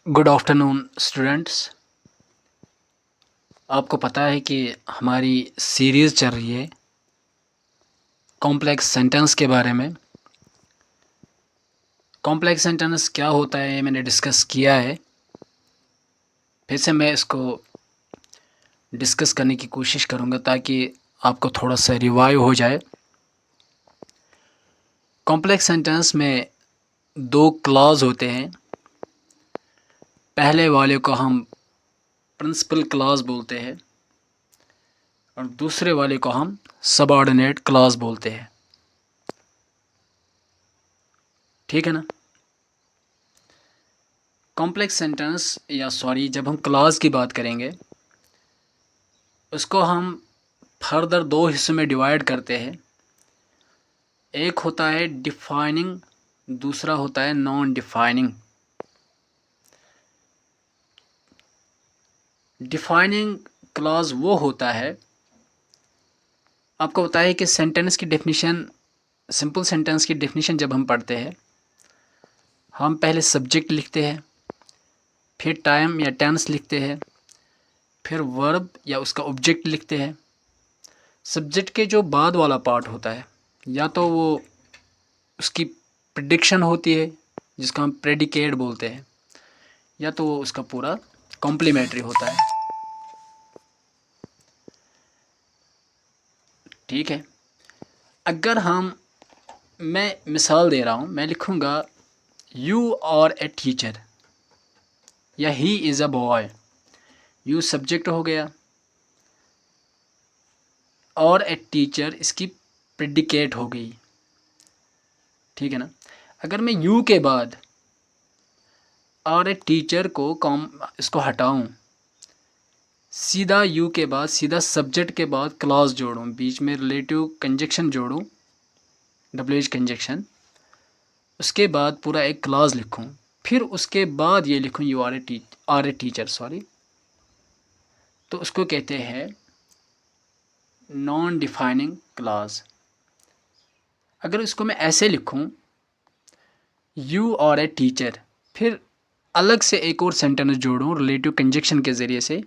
Good afternoon students. आपको पता है कि हमारी सीरीज़ चल रही है कॉम्प्लेक्स सेंटेंस के बारे में। कॉम्प्लेक्स सेंटेंस क्या होता है मैंने डिस्कस किया है, फिर से मैं इसको डिस्कस करने की कोशिश करूँगा ताकि आपको थोड़ा सा रिवाइव हो जाए। कॉम्प्लेक्स सेंटेंस में दो क्लॉज होते हैं। पहले वाले को हम प्रिंसिपल क्लॉज बोलते हैं और दूसरे वाले को हम सबऑर्डिनेट क्लॉज बोलते हैं। ठीक है ना। कॉम्प्लेक्स सेंटेंस जब हम क्लॉज की बात करेंगे उसको हम फर्दर दो हिस्सों में डिवाइड करते हैं। एक होता है डिफाइनिंग, दूसरा होता है नॉन डिफाइनिंग। डिफाइनिंग क्लॉज वो होता है, आपको पता है कि सेंटेंस की डेफिनेशन, सिंपल सेंटेंस की डेफिनेशन जब हम पढ़ते हैं हम पहले सब्जेक्ट लिखते हैं, फिर टाइम या टेंस लिखते हैं, फिर वर्ब या उसका ऑब्जेक्ट लिखते हैं। सब्जेक्ट के जो बाद वाला पार्ट होता है या तो वो उसकी प्रेडिक्शन होती है जिसको हम प्रेडिकेट बोलते हैं, या तो वो उसका पूरा कॉम्प्लीमेंट्री होता है। ठीक है। अगर मैं मिसाल दे रहा हूँ, मैं लिखूँगा यू आर ए टीचर या he is a boy. You subject हो गया और ए टीचर इसकी प्रेडिकेट हो गई। ठीक है ना। अगर मैं यू के बाद और ए टीचर को इसको हटाऊं, सीधा यू के बाद सीधा सब्जेक्ट के बाद क्लॉज जोड़ूं, बीच में रिलेटिव कंजक्शन जोड़ूं, डब्ल्यूएच कंजक्शन, उसके बाद पूरा एक क्लॉज लिखूं, फिर उसके बाद ये लिखूं you are a teacher sorry, तो उसको कहते हैं नॉन डिफाइनिंग क्लॉज। अगर इसको मैं ऐसे लिखूं यू आर ए टीचर, फिर अलग से एक और सेंटेंस जोड़ूं रिलेटिव कंजक्शन के ज़रिए से,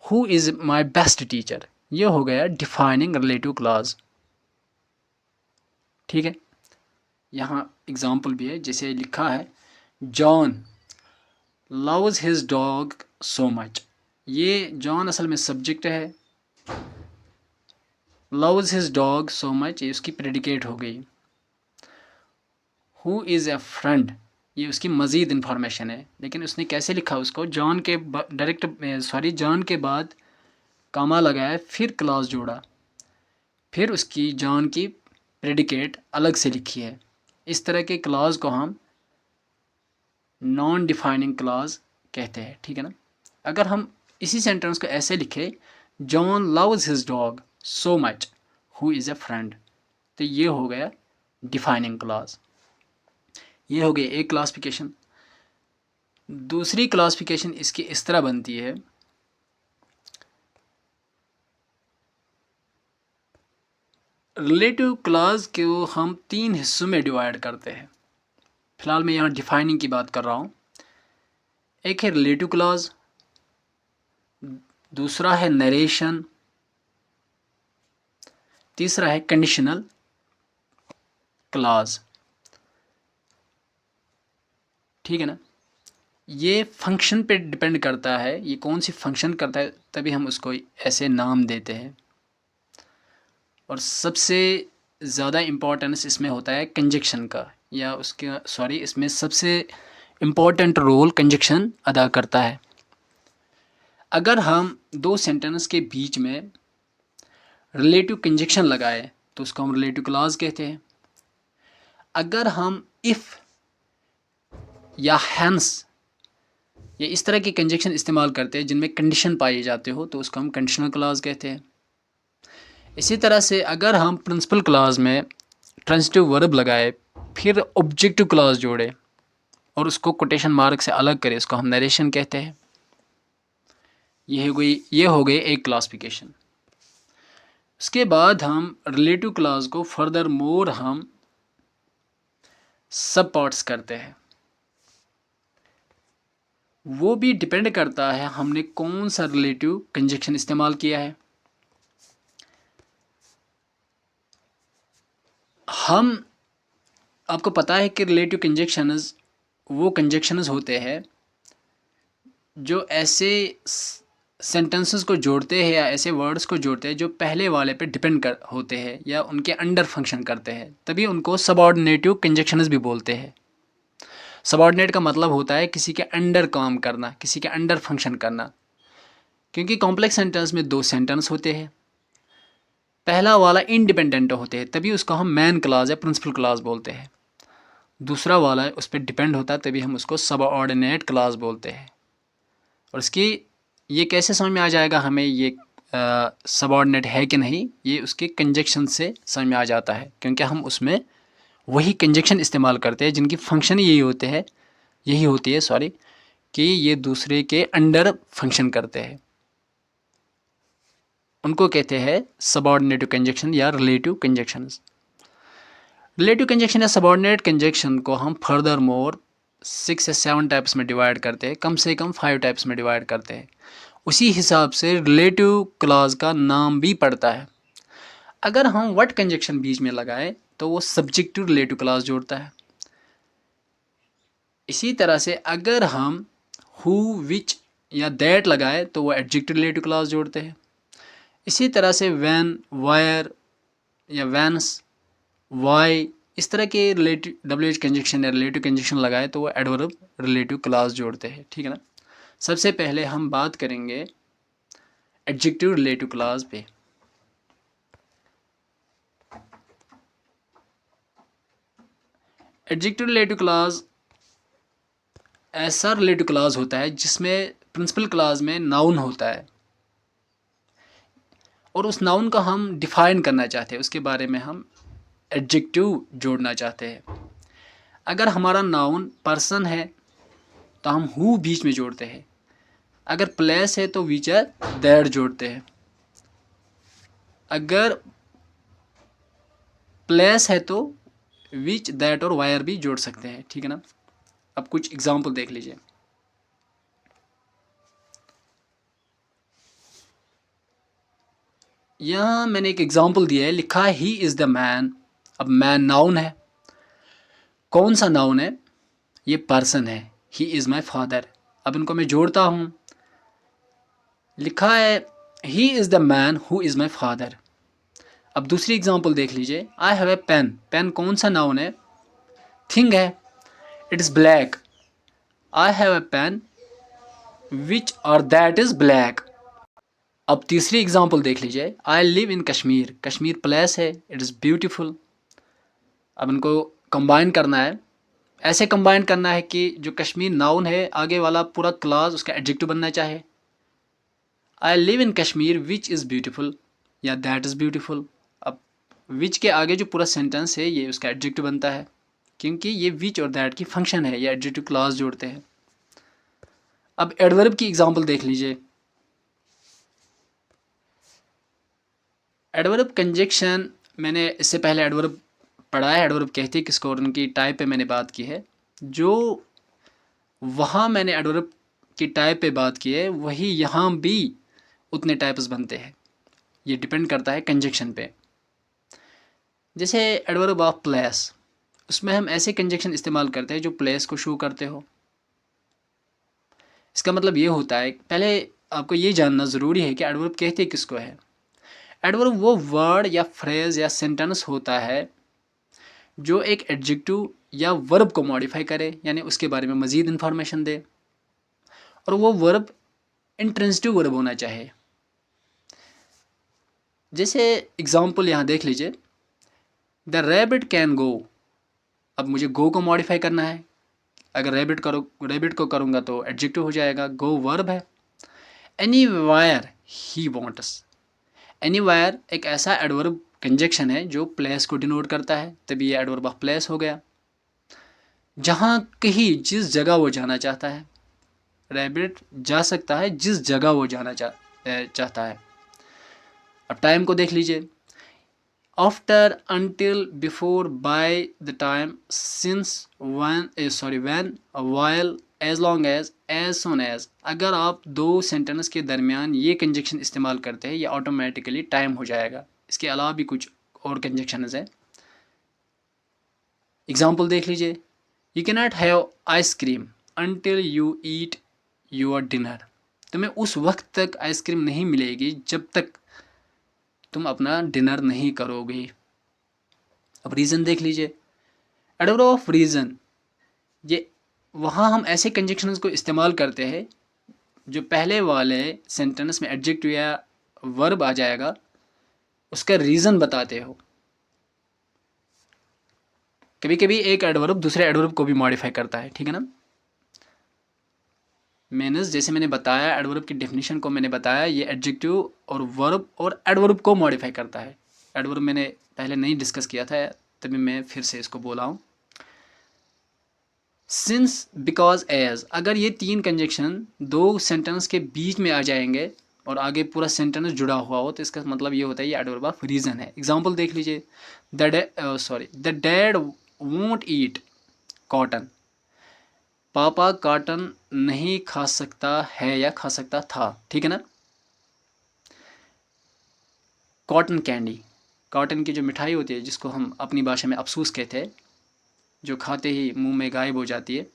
who is my best teacher, ये हो गया डिफाइनिंग रिलेटिव क्लॉज। ठीक है। यहाँ एग्जाम्पल भी है, जैसे लिखा है John loves his dog so much. ये जॉन असल में सब्जेक्ट है, loves his dog so much ये उसकी प्रेडिकेट हो गई। हु इज़ ए फ्रेंड ये उसकी मज़ीद इन्फॉर्मेशन है, लेकिन उसने कैसे लिखा उसको, जॉन के जॉन के बाद कामा लगाया, फिर क्लॉज जोड़ा, फिर उसकी जॉन की प्रेडिकेट अलग से लिखी है। इस तरह के क्लॉज को हम नॉन डिफाइनिंग क्लॉज कहते हैं। ठीक है ना। अगर हम इसी सेंटेंस को ऐसे लिखे John loves his dog so much who is a friend, तो ये हो गया डिफाइनिंग क्लॉज। ये हो गई एक क्लासिफिकेशन। दूसरी क्लासिफिकेशन इसकी इस तरह बनती है, रिलेटिव क्लॉज को हम तीन हिस्सों में डिवाइड करते हैं। फिलहाल मैं यहाँ डिफाइनिंग की बात कर रहा हूँ। एक है रिलेटिव क्लॉज, दूसरा है नरेशन, तीसरा है कंडीशनल क्लॉज। ठीक है ना। ये फंक्शन पे डिपेंड करता है, ये कौन सी फंक्शन करता है तभी हम उसको ऐसे नाम देते हैं। और सबसे ज़्यादा इम्पोर्टेंस इसमें होता है कंजक्शन का, या इसमें सबसे इम्पोर्टेंट रोल कंजक्शन अदा करता है। अगर हम दो सेंटेंस के बीच में रिलेटिव कंजक्शन लगाए तो उसको हम रिलेटिव क्लॉज कहते हैं। अगर हम इफ़ या हैंस या इस तरह की कंजक्शन इस्तेमाल करते हैं जिनमें कंडीशन पाए जाते हो तो उसको हम कंडीशनल क्लॉज कहते हैं। इसी तरह से अगर हम प्रिंसिपल क्लॉज में ट्रांजिटिव वर्ब लगाए, फिर ऑब्जेक्टिव क्लॉज जोड़े और उसको कोटेशन मार्क से अलग करें, इसको हम नरेशन कहते हैं। ये हो गई एक क्लासिफिकेशन। उसके बाद हम रिलेटिव क्लॉज को फर्दर मोर हम सब पार्ट्स करते हैं। वो भी डिपेंड करता है हमने कौन सा रिलेटिव कंजक्शन इस्तेमाल किया है। हम आपको पता है कि रिलेटिव कंजक्शंस वो कंजक्शंस होते हैं जो ऐसे सेंटेंसेस को जोड़ते हैं या ऐसे वर्ड्स को जोड़ते हैं जो पहले वाले पे डिपेंड कर होते हैं या उनके अंडर फंक्शन करते हैं, तभी उनको सबऑर्डिनेटिव कंजक्शंस भी बोलते हैं। सबऑर्डिनेट का मतलब होता है किसी के अंडर काम करना, किसी के अंडर फंक्शन करना। क्योंकि कॉम्प्लेक्स सेंटेंस में दो सेंटेंस होते हैं, पहला वाला इंडिपेंडेंट होते हैं तभी उसको हम मेन क्लॉज या प्रिंसिपल क्लॉज बोलते हैं, दूसरा वाला उस पर डिपेंड होता है तभी हम उसको सबऑर्डिनेट क्लॉज बोलते हैं। और इसकी ये कैसे समझ में आ जाएगा हमें ये सबऑर्डिनेट है कि नहीं, ये उसके कंजक्शन से समझ में आ जाता है, क्योंकि हम उसमें वही कंजक्शन इस्तेमाल करते हैं जिनकी फंक्शन यही होती है कि ये दूसरे के अंडर फंक्शन करते हैं। उनको कहते हैं सबऑर्डिनेटिव कंजक्शन या रिलेटिव कंजक्शंस। रिलेटिव कंजक्शन या सबऑर्डिनेट कंजक्शन को हम फर्दर मोर 6 या 7 टाइप्स में डिवाइड करते हैं, कम से कम 5 टाइप्स में डिवाइड करते हैं। उसी हिसाब से रिलेटिव क्लॉज का नाम भी पड़ता है। अगर हम व्हाट कंजक्शन बीच में लगाएं तो वो सब्जेक्टिव रिलेटिव क्लॉज जोड़ता है। इसी तरह से अगर हम हु, विच या दैट लगाए तो वो एडजेक्टिव रिलेटिव क्लॉज जोड़ते हैं। इसी तरह से व्हेन, वायर या व्हेंस, वाई, इस तरह के रिलेटिव WH कंजक्शन या रिलेटिव कंजक्शन लगाए तो वो एडवर्ब रिलेटिव क्लॉज जोड़ते हैं। ठीक है ना। सबसे पहले हम बात करेंगे एडजेक्टिव रिलेटिव क्लॉज पे। एडजेक्टिव रिलेटिव क्लॉज ऐसा रिलेटिव क्लॉज होता है जिसमें प्रिंसिपल क्लॉज में नाउन होता है और उस नाउन का हम डिफाइन करना चाहते हैं, उसके बारे में हम एडजेक्टिव जोड़ना चाहते हैं। अगर हमारा नाउन पर्सन है तो हम हु बीच में जोड़ते हैं, अगर प्लेस है तो विच या दैट जोड़ते हैं, अगर प्लेस है तो विच, दैट और वायर भी जोड़ सकते हैं। ठीक है ना। अब कुछ एग्जाम्पल देख लीजिए। यहाँ मैंने एक एग्जाम्पल दिया है, लिखा है ही इज़ द मैन। अब मैन नाउन है, कौन सा नाउन है? ये पर्सन है, ही इज़ माई फादर। अब इनको मैं जोड़ता हूँ, लिखा है he is the man who is my father. अब दूसरी एग्जाम्पल देख लीजिए, I have a pen. Pen कौन सा नाउन है? थिंग है, it is black. I have a pen which और दैट इज़ ब्लैक। अब तीसरी एग्जाम्पल देख लीजिए, I live in Kashmir. Kashmir place है, इट इज़ ब्यूटीफुल। अब इनको कंबाइन करना है, ऐसे कंबाइन करना है कि जो कश्मीर नाउन है आगे वाला पूरा क्लॉज उसका एडजेक्टिव बनना चाहे। आई live in Kashmir which is beautiful या दैट इज़ ब्यूटीफुल। अब विच के आगे जो पूरा सेंटेंस है ये उसका एडजेक्टिव बनता है, क्योंकि ये विच और दैट की फंक्शन है, ये एडजेक्टिव क्लॉज जोड़ते हैं। अब एडवर्ब की एग्जांपल देख लीजिए। एडवर्ब कंजक्शन मैंने इससे पहले एडवर्ब पढ़ा है, एडवर्ब कहते हैं किसको और उनकी टाइप पे मैंने बात की है। जो वहाँ मैंने एडवर्ब की टाइप पे बात की है वही यहाँ भी उतने टाइप्स बनते हैं, ये डिपेंड करता है कंजक्शन पे। जैसे एडवर्ब ऑफ प्लेस, उसमें हम ऐसे कंजक्शन इस्तेमाल करते हैं जो प्लेस को शो करते हो। इसका मतलब ये होता है, पहले आपको ये जानना ज़रूरी है कि एडवर्ब कहते किसको है। एडवर्ब वो वर्ड या फ्रेज या सेंटेंस होता है जो एक एडजेक्टिव या वर्ब को मॉडिफाई करे, यानी उसके बारे में मज़ीद इन्फॉर्मेशन दे, और वो वर्ब इंट्रांजिटिव वर्ब होना चाहिए। जैसे एग्जांपल यहाँ देख लीजिए, द रैबिट कैन गो। अब मुझे गो को मॉडिफाई करना है, अगर रैबिट को करूँगा तो एडजेक्टिव हो जाएगा, गो वर्ब है। Anywhere he wants. एनीवेयर एक ऐसा एडवर्ब कंजक्शन है जो प्लेस को डिनोट करता है, तभी ये एडवर्ब ऑफ प्लेस हो गया। जहाँ कहीं जिस जगह वो जाना चाहता है, रैबिट जा सकता है जिस जगह वो जाना चाहता है। अब टाइम को देख लीजिए, after, until, before, by, the time, since, when, sorry, when, while, as long as soon as. अगर आप दो सेंटेंस के दरमियान ये कंजक्शन इस्तेमाल करते हैं ये ऑटोमेटिकली टाइम हो जाएगा। इसके अलावा भी कुछ और कंजक्शंस हैं। एग्जाम्पल देख लीजिए, you can not have ice cream until you eat your dinner. तुम्हें उस वक्त तक आइसक्रीम नहीं मिलेगी जब तक तुम अपना डिनर नहीं करोगे। अब रीज़न देख लीजिए, एडवर्ब ऑफ रीज़न, ये वहाँ हम ऐसे कंजक्शंस को इस्तेमाल करते हैं जो पहले वाले सेंटेंस में एडजेक्टिव या वर्ब आ जाएगा, उसका रीज़न बताते हो। कभी कभी एक एडवर्ब दूसरे एडवर्ब को भी मॉडिफाई करता है, ठीक है ना। मीन्स जैसे मैंने बताया, एडवर्ब की डेफिनेशन को मैंने बताया, ये एडजेक्टिव और वर्ब और एडवर्ब को मॉडिफाई करता है। एडवर्ब मैंने पहले नहीं डिस्कस किया था, तभी मैं फिर से इसको बोला हूँ। सिंस, बिकॉज, एज, अगर ये तीन कंजक्शन दो सेंटेंस के बीच में आ जाएंगे और आगे पूरा सेंटेंस जुड़ा हुआ हो तो इसका मतलब ये होता है ये एडवर्ब ऑफ रीज़न है। एग्जाम्पल देख लीजिए, the dad won't eat cotton. पापा कॉटन नहीं खा सकता है या खा सकता था, ठीक है ना। कॉटन कैंडी, कॉटन की जो मिठाई होती है जिसको हम अपनी भाषा में अफसूस कहते हैं, जो खाते ही मुंह में गायब हो जाती है।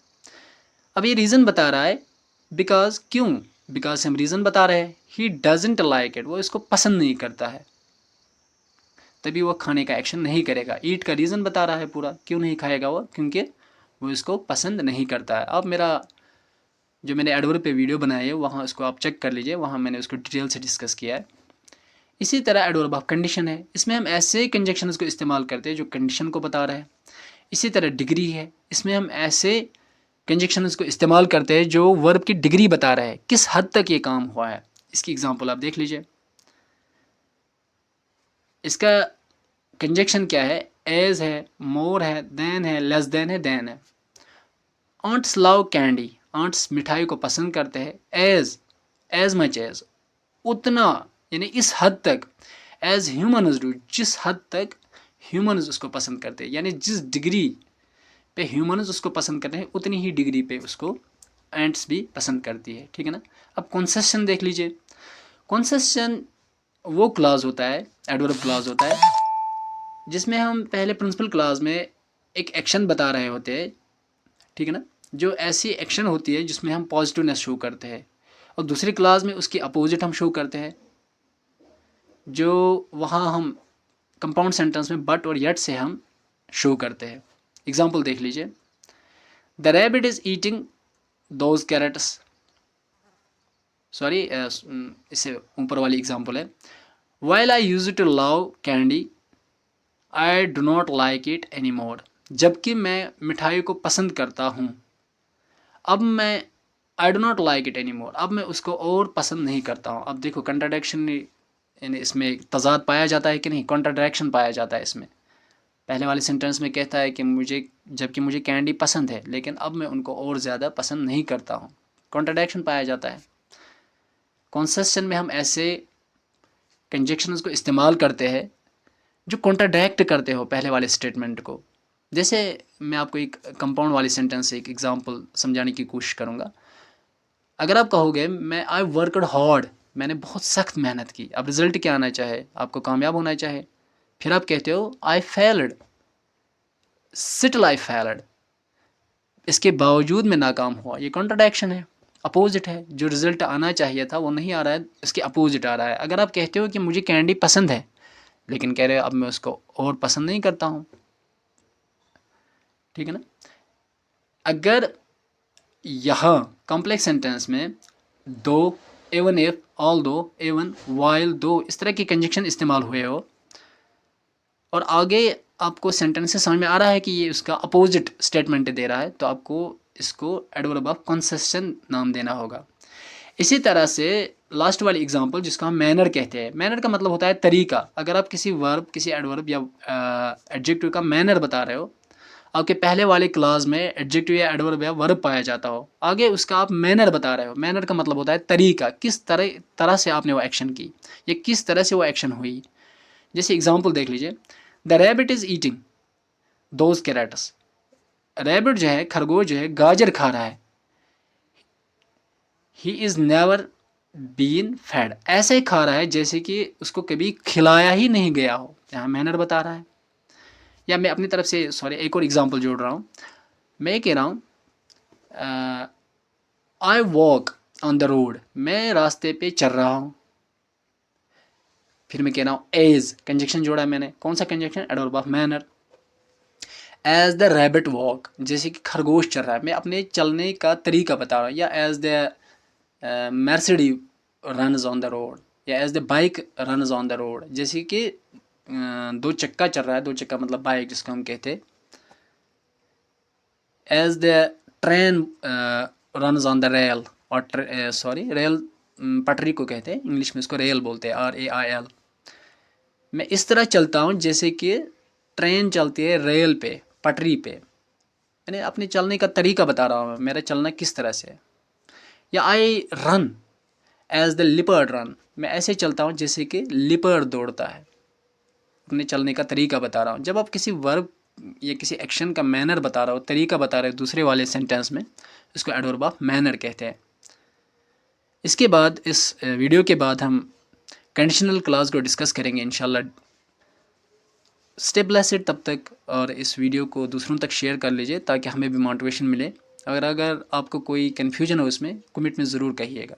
अब ये रीज़न बता रहा है, बिकॉज, क्यों, बिकॉज से हम रीज़न बता रहे हैं, ही डजेंट लाइक इट, वो इसको पसंद नहीं करता है, तभी वो खाने का एक्शन नहीं करेगा। ईट का रीज़न बता रहा है पूरा, क्यों नहीं खाएगा वो, क्योंकि वो इसको पसंद नहीं करता है। अब मेरा जो मैंने एडवर्ब पे वीडियो बनाई है वहाँ उसको आप चेक कर लीजिए, वहाँ मैंने उसको डिटेल से डिस्कस किया है। इसी तरह एडवर्ब ऑफ कंडीशन है, इसमें हम ऐसे कंजक्शंस को इस्तेमाल करते हैं जो कंडीशन को बता रहे हैं। इसी तरह डिग्री है, इसमें हम ऐसे कंजक्शंस को इस्तेमाल करते हैं जो वर्ब की डिग्री बता रहा है, किस हद तक ये काम हुआ है। इसकी एग्जांपल आप देख लीजिए, इसका कंजक्शन क्या है, एज है, मोर है, देन है, लेस देन है, देन है। आंट्स लव कैंडी, आंट्स मिठाई को पसंद करते हैं, एज मच एज, उतना, यानी इस हद तक, एज ह्यूमन्स डू, जिस हद तक ह्यूमन्स उसको पसंद करते हैं, यानी जिस डिग्री पे ह्यूमन्स उसको पसंद करते हैं उतनी ही डिग्री पे उसको एंट्स भी पसंद करती है, ठीक है ना। अब कंसेशन देख लीजिए, कंसेशन वो क्लास होता है, एडवर्ब क्लास होता है, जिसमें हम पहले प्रिंसिपल क्लास में एक एक्शन बता रहे होते हैं, ठीक है ना, जो ऐसी एक्शन होती है जिसमें हम पॉजिटिवनेस शो करते हैं, और दूसरी क्लास में उसकी अपोजिट हम शो करते हैं, जो वहाँ हम कंपाउंड सेंटेंस में बट और येट से हम शो करते हैं। एग्जाम्पल देख लीजिए, the rabbit is eating those carrots, sorry इससे ऊपर वाली एग्जाम्पल है, while I use to love candy I do not like it any more, जबकि मैं मिठाई को पसंद करता हूँ, अब मैं I do not like it any more, अब मैं उसको और पसंद नहीं करता हूँ। अब देखो कंट्राडिक्शन, यानी इसमें तजाद पाया जाता है कि नहीं, कॉन्ट्राडिक्शन पाया जाता है इसमें। पहले वाले सेंटेंस में कहता है कि मुझे, जबकि मुझे कैंडी पसंद है लेकिन अब मैं उनको और ज़्यादा पसंद नहीं करता हूँ, कॉन्ट्राडिक्शन पाया जाता है। कॉन्सेशन में हम ऐसे कंजक्शंस को इस्तेमाल करते हैं जो कॉन्ट्राडिक्ट करते हो पहले वाले स्टेटमेंट को। जैसे मैं आपको एक कंपाउंड वाली सेंटेंस से एक एग्जांपल समझाने की कोशिश करूँगा। अगर आप कहोगे मैं आई वर्कड हार्ड, मैंने बहुत सख्त मेहनत की, अब रिजल्ट क्या आना चाहे, आपको कामयाब होना चाहे, फिर आप कहते हो I failed, still I failed, इसके बावजूद मैं नाकाम हुआ, ये कॉन्ट्राडिक्शन है, अपोजिट है। जो रिजल्ट आना चाहिए था वो नहीं आ रहा है, इसके अपोजिट आ रहा है। अगर आप कहते हो कि मुझे कैंडी पसंद है लेकिन कह रहे हो अब मैं उसको और पसंद नहीं करता हूँ, ठीक है ना। अगर यहाँ कॉम्प्लेक्स सेंटेंस में दो, एवन इफ, ऑल दो, एवन, वाइल, दो, इस तरह के कंजक्शन इस्तेमाल हुए हो और आगे आपको सेंटेंस से समझ में आ रहा है कि ये उसका अपोजिट स्टेटमेंट दे रहा है, तो आपको इसको एडवर्ब ऑफ कंसेशन नाम देना होगा। इसी तरह से लास्ट वाली एग्जांपल जिसको हम मैनर कहते हैं, मैनर का मतलब होता है तरीका। अगर आप किसी वर्ब, किसी एडवर्ब या एडजेक्टिव का मैनर बता रहे हो, आपके पहले वाले क्लास में एडजेक्टिव या एडवर्ब या वर्ब पाया जाता हो, आगे उसका आप मैनर बता रहे हो। मैनर का मतलब होता है तरीका, किस तरह से आपने वो एक्शन की या किस तरह से वो एक्शन हुई। जैसे एग्जाम्पल देख लीजिए, the rabbit is eating those carrots, rabbit जो है, खरगोश जो है गाजर खा रहा है, he is never been fed, ऐसे खा रहा है जैसे कि उसको कभी खिलाया ही नहीं गया हो, यहाँ मैनर बता रहा है। या मैं अपनी तरफ से सॉरी एक और एग्जांपल जोड़ रहा हूँ, मैं कह रहा हूँ I walk on the road, मैं रास्ते पे चल रहा हूँ। फिर मैं कह रहा हूँ एज, कंजक्शन जोड़ा मैंने, कौन सा conjunction, adverb of manner. As the rabbit walk, जैसे कि खरगोश चल रहा है, मैं अपने चलने का तरीका बता रहा हूँ। या as the Mercedes runs on the road, या as the bike runs on the road, जैसे कि दो चक्का चल रहा है, दो चक्का मतलब बाइक जिसको हम कहते हैं। As the train runs on the rail, और सॉरी रेल पटरी को कहते हैं, इंग्लिश में इसको रेल बोलते हैं, RAIL। मैं इस तरह चलता हूँ जैसे कि ट्रेन चलती है रेल पे, पटरी पे, यानी अपने चलने का तरीका बता रहा हूँ, मेरा चलना किस तरह से। या I run as the leopard run, मैं ऐसे चलता हूँ जैसे कि लिपर्ड दौड़ता है, अपने चलने का तरीका बता रहा हूँ। जब आप किसी वर्ब या किसी एक्शन का मैनर बता रहे हो, तरीका बता रहे हो दूसरे वाले सेंटेंस में, इसको एडवर्ब ऑफ मैनर कहते हैं। इसके बाद इस वीडियो के बाद हम कंडीशनल क्लॉज को डिस्कस करेंगे इंशाल्लाह स्टेप बाय स्टेप। तब तक और इस वीडियो को दूसरों तक शेयर कर लीजिए ताकि हमें भी मोटिवेशन मिले। अगर आपको कोई कन्फ्यूजन हो इसमें, कमेंट में ज़रूर कहिएगा।